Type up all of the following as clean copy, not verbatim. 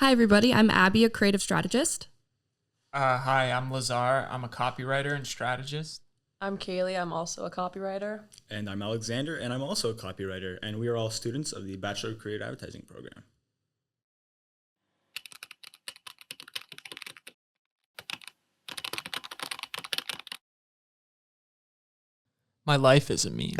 Hi, everybody. I'm Abby, a creative strategist. Hi, I'm Lazar. I'm a copywriter and strategist. I'm Kaylee. I'm also a copywriter. And I'm Alexander, and I'm also a copywriter, and we are all students of the Bachelor of Creative Advertising program. My life is a meme.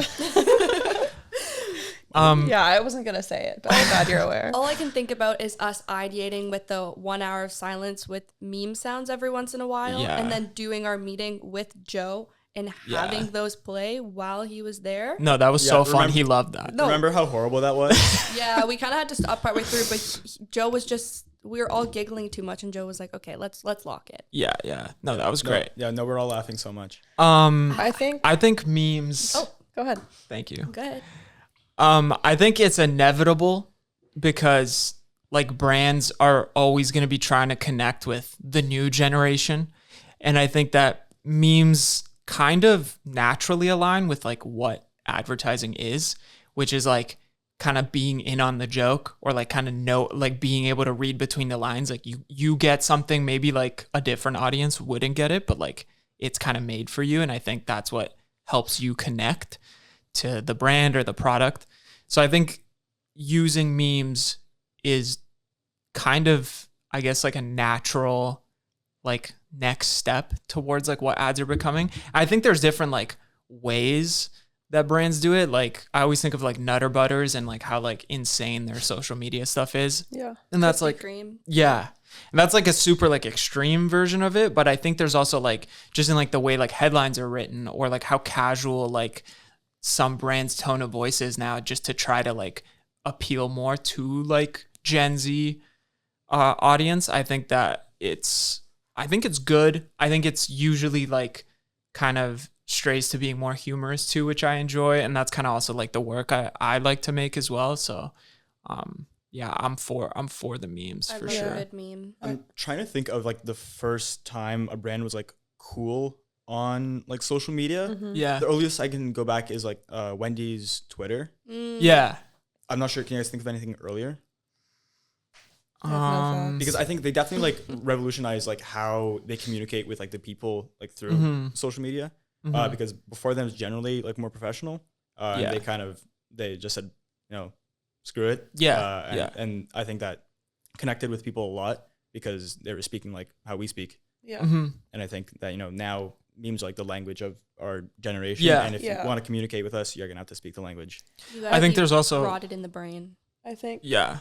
Yeah, I wasn't going to say it, but I'm glad you're aware. All I can think about is us ideating with the 1 hour of silence with meme sounds every once in a while, Yeah. and then doing our meeting with Joe and having those play while he was there. No, that was so fun. remember- He loved that. No. Remember how horrible that was? Yeah, we kind of had to stop partway through, but Joe was just, we were all giggling too much, and Joe was like, okay, let's lock it. Yeah. No, that was great. No, we're all laughing so much. I I think. think memes. Oh, go ahead. Thank you. Good. I think it's inevitable because like brands are always going to be trying to connect with the new generation. And I think that memes kind of naturally align with like what advertising is, which is like kind of being in on the joke or like kind of know, like being able to read between the lines. Like you get something maybe like a different audience wouldn't get it, but like it's kind of made for you. And I think that's what helps you connect to the brand or the product. So I think using memes is kind of, I guess, like a natural like next step towards like what ads are becoming. I think there's different like ways that brands do it. Like I always think of like Nutter Butters and like how like insane their social media stuff is. Yeah. And that's Krispy like, Kreme. yeah. And that's like a super like extreme version of it. But I think there's also like just in like the way like headlines are written or like how casual like some brands' tone of voice is now just to try to like appeal more to like Gen Z audience. I think it's good. I think it's usually like kind of strays to being more humorous too, which I enjoy. And that's kind of also like the work I like to make as well. So yeah, I'm for the memes I for love sure. a good meme. I'm trying to think of like the first time a brand was like cool on like social media. Mm-hmm. Yeah. The earliest I can go back is like Wendy's Twitter. Yeah. I'm not sure. Can you guys think of anything earlier? Because Because I think they definitely like revolutionized like how they communicate with like the people like through social media. Because before them was generally like more professional. Yeah. And they just said, screw it. Yeah. And I think that connected with people a lot because they were speaking like how we speak. Yeah. Mm-hmm. And I think that, now memes are like the language of our generation. Yeah. And if you want to communicate with us, you're going to have to speak the language. I think there's also rotted in the brain. I think. yeah.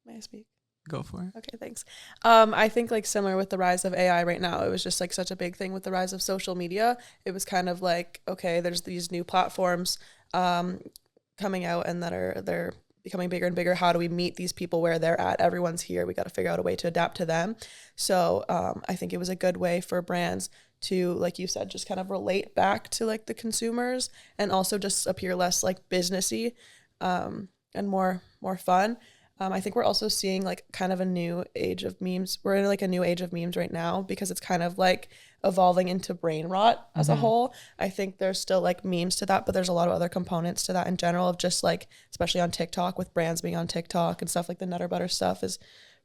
May I speak? Go for it. Okay, thanks. I think like similar with the rise of AI right now, it was just like such a big thing with the rise of social media. It was kind of like, okay, there's these new platforms coming out and they're becoming bigger and bigger. How do we meet these people where they're at? Everyone's here. We got to figure out a way to adapt to them. So I think it was a good way for brands to, like you said, just kind of relate back to like the consumers and also just appear less like businessy and more fun. I think we're also seeing like kind of a new age of memes. We're in like a new age of memes right now because it's kind of like evolving into brain rot as a whole. I think there's still like memes to that, but there's a lot of other components to that in general of just like, especially on TikTok with brands being on TikTok and stuff like the Nutter Butter stuff is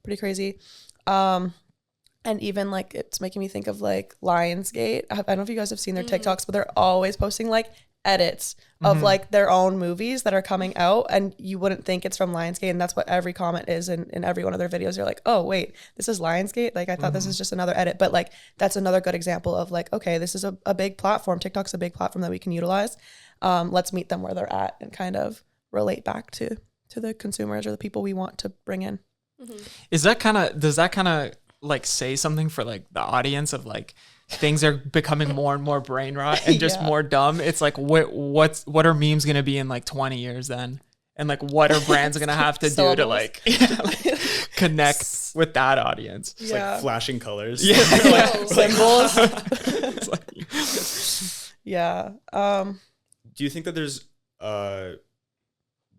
pretty crazy. And even like it's making me think of like Lionsgate. I don't know if you guys have seen their TikToks, but they're always posting like edits of like their own movies that are coming out and you wouldn't think it's from Lionsgate, and that's what every comment is in every one of their videos. You're like, oh wait, this is Lionsgate? Like I thought this is just another edit. But like that's another good example of like, okay, this is a big platform. TikTok's a big platform that we can utilize. Let's meet them where they're at and kind of relate back to the consumers or the people we want to bring in. Does that kind of like say something for like the audience of like things are becoming more and more brain rot and just more dumb? It's like what are memes gonna be in like 20 years then? And like what are brands gonna have to do to like, connect with that audience? It's like flashing colors. Yeah. Symbols. It's like- Yeah. Do you think that there's a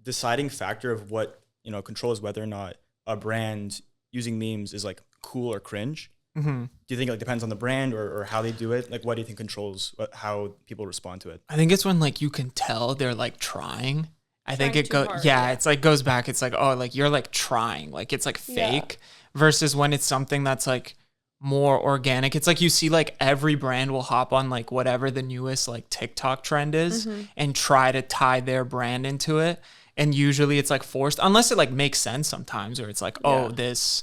deciding factor of what, controls whether or not a brand using memes is like cool or cringe? Mm-hmm. Do you think it like depends on the brand or how they do it? Like, what do you think controls how people respond to it? I think it's when like you can tell they're like trying I think Trying it too goes, hard, yeah, yeah. it's like goes back. It's like, oh, like you're like trying, like it's like fake versus when it's something that's like more organic. It's like you see like every brand will hop on like whatever the newest like TikTok trend is and try to tie their brand into it. And usually it's like forced, unless it like makes sense sometimes, or it's like, oh, this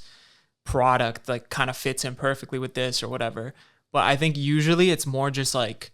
product like kind of fits in perfectly with this or whatever. But I think usually it's more just like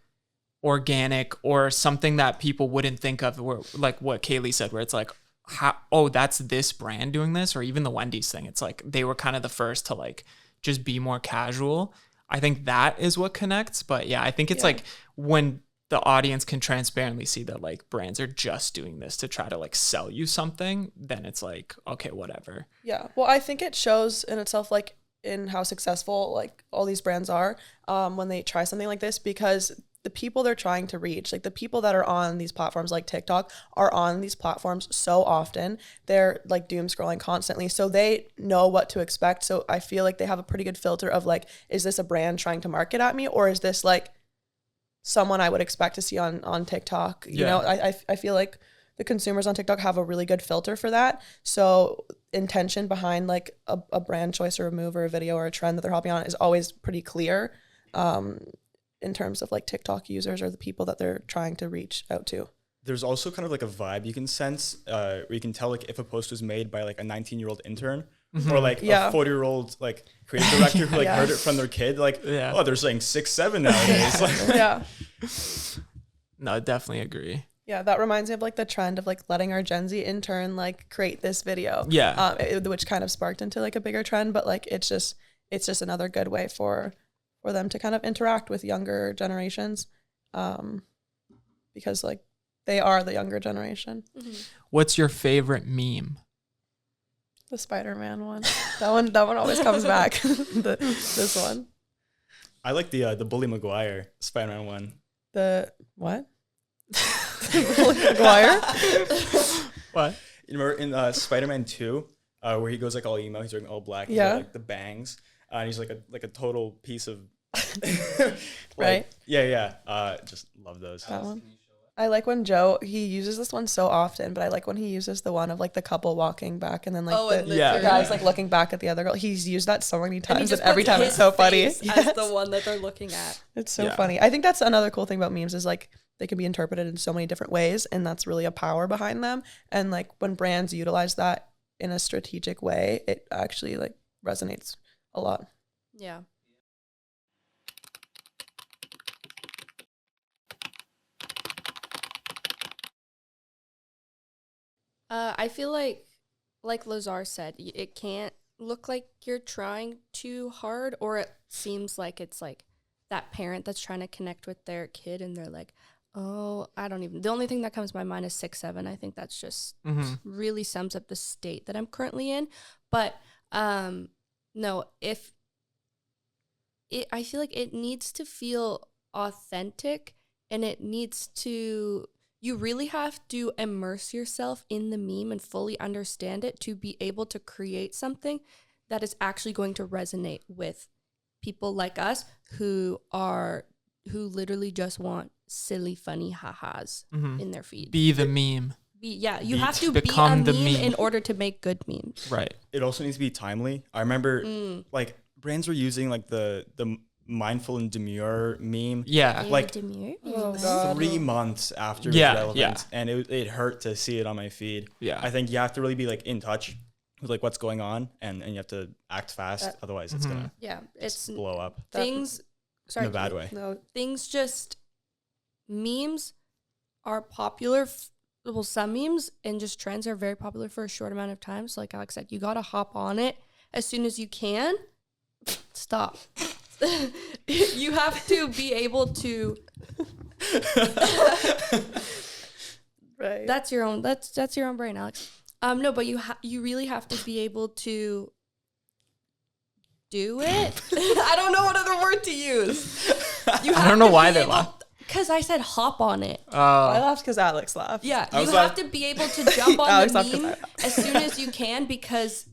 organic or something that people wouldn't think of, where like what Kaylee said, where it's like, how, oh, that's this brand doing this, or even the Wendy's thing. It's like they were kind of the first to like just be more casual. I think that is what connects. But yeah, I think it's like when the audience can transparently see that like brands are just doing this to try to like sell you something, then it's like, okay, whatever. Yeah. Well, I think it shows in itself, like in how successful like all these brands are when they try something like this, because the people they're trying to reach, like the people that are on these platforms like TikTok are on these platforms so often. They're like doom scrolling constantly. So they know what to expect. So I feel like they have a pretty good filter of like, is this a brand trying to market at me, or is this like someone I would expect to see on TikTok? You know, I feel like the consumers on TikTok have a really good filter for that. So intention behind like a brand choice or a move or a video or a trend that they're hopping on is always pretty clear in terms of like TikTok users or the people that they're trying to reach out to. There's also kind of like a vibe you can sense where you can tell like if a post was made by like a 19-year-old intern or like a 40-year-old like creative director who like heard it from their kid. Like, oh, they're saying 6'7" nowadays. Like, No, definitely agree. Yeah, that reminds me of like the trend of like letting our Gen Z intern like create this video. Which kind of sparked into like a bigger trend, but like it's just another good way for them to kind of interact with younger generations, because like they are the younger generation. What's your favorite meme? The Spider-Man one. That one always comes back. This one. I like the Bully Maguire Spider-Man one. The what? Bully Maguire? What? You remember in Spider-Man 2, where he goes like all emo, he's wearing all black, he's got, like the bangs, and he's like a total piece of right? Just love those. That one. I like when Joe, he uses this one so often, but I like when he uses the one of like the couple walking back and then like the guys like looking back at the other girl. He's used that so many times and every time it's so funny. As the one that they're looking at. It's so funny. I think that's another cool thing about memes is like they can be interpreted in so many different ways, and that's really a power behind them. And like when brands utilize that in a strategic way, it actually like resonates a lot. Yeah. I feel like Lazar said, it can't look like you're trying too hard, or it seems like it's like that parent that's trying to connect with their kid and they're like, oh, the only thing that comes to my mind is 6'7". I think that's just really sums up the state that I'm currently in. But no, I feel like it needs to feel authentic, and you really have to immerse yourself in the meme and fully understand it to be able to create something that is actually going to resonate with people like us who literally just want silly, funny ha-has in their feed. Be the meme. You have to become be a the meme meme in order to make good memes. Right. It also needs to be timely. I remember like brands were using like the mindful and demure meme. Yeah. Like demure? 3 months after it was relevant. And it hurt to see it on my feed. Yeah. I think you have to really be like in touch with like what's going on, and you have to act fast. Otherwise it's gonna it's blow up. Things In a bad way. No. Things just memes are popular. Well, some memes and just trends are very popular for a short amount of time. So like Alex said, you gotta hop on it as soon as you can. Stop. You have to be able to. Right. That's your own brain, Alex. No, but you really have to be able to do it. I don't know what other word to use. I don't know why they laughed. Because I said hop on it. I laughed because Alex laughed. Yeah, you have to be able to jump on Alex the laughed 'cause meme I laughed. as soon as you can, because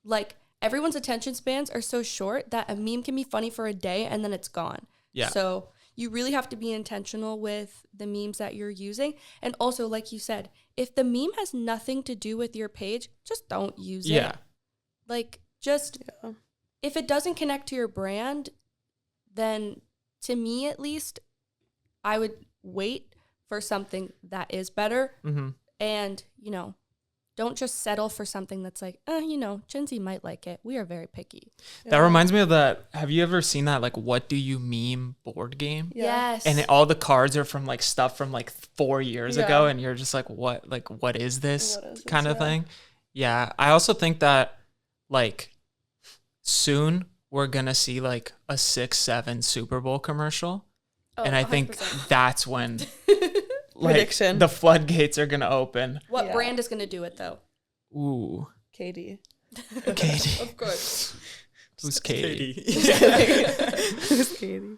like everyone's attention spans are so short that a meme can be funny for a day and then it's gone. Yeah. So you really have to be intentional with the memes that you're using. And also, like you said, if the meme has nothing to do with your page, just don't use Yeah. it. Like, just if it doesn't connect to your brand, then to me at least, I would wait for something that is better. And, you know, don't just settle for something that's like, you know, Gen Z might like it. We are very picky. That reminds me of that. Have you ever seen that, like, what do you meme board game? Yes. And all the cards are from like stuff from like 4 years ago. And you're just like, what is this kind of thing? Yeah. I also think that like soon we're going to see like a 6-7 Super Bowl commercial. And I 100%. Think that's when like prediction. The floodgates are going to open. What brand is going to do it though? Ooh. Katie. Of course. Who's Katie? Who's Katie?